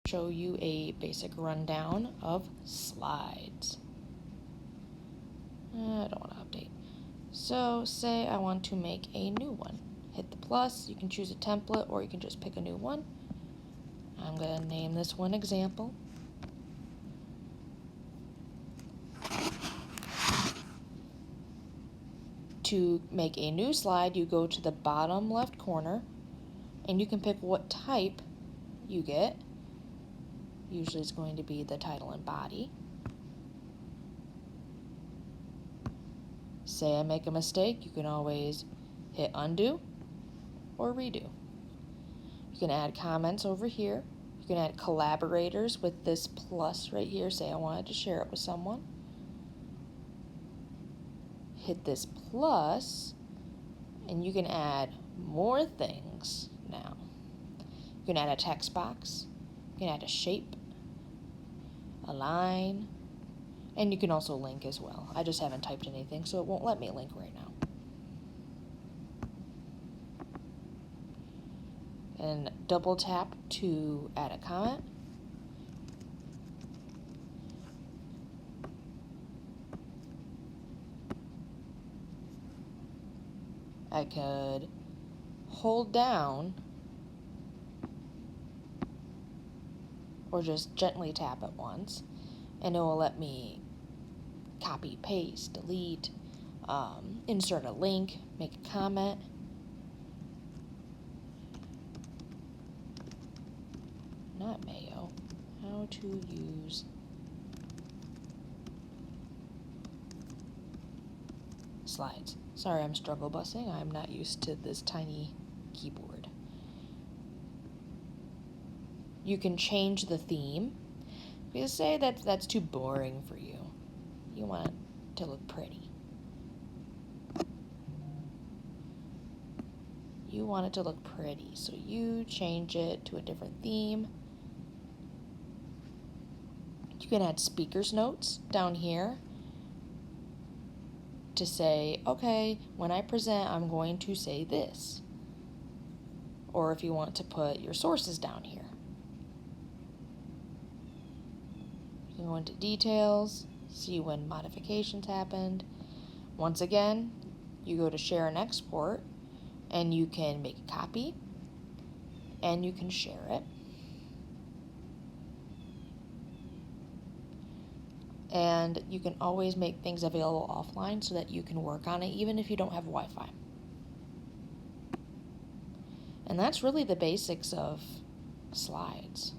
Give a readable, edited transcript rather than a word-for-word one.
show you a basic rundown of slides. I don't want to update. So say I want to make a new one. Hit the plus, you can choose a template or you can just pick a new one. I'm going to name this one example. To make a new slide, you go to the bottom left corner and you can pick what type you get. Usually it's going to be the title and body. Say I make a mistake, you can always hit undo or redo. You can add comments over here. You can add collaborators with this plus right here. Say I wanted to share it with someone. Hit this plus and you can add more things now. You can add a text box, you can add a shape, a line, and you can also link as well. I just haven't typed anything, so it won't let me link right now. And double tap to add a comment. I could hold down or just gently tap it once, and it will let me copy, paste, delete, insert a link, make a comment. Not Mayo. How to use slides. Sorry, I'm struggle busing. I'm not used to this tiny keyboard. You can change the theme. Because say that that's too boring for you. You want it to look pretty. You want it to look pretty, so you change it to a different theme. You can add speaker's notes down here to say, okay, when I present, I'm going to say this. Or if you want to put your sources down here. You can go into details, see when modifications happened. Once again, you go to share and export, and you can make a copy, and you can share it. And you can always make things available offline so that you can work on it even if you don't have Wi-Fi. And that's really the basics of slides.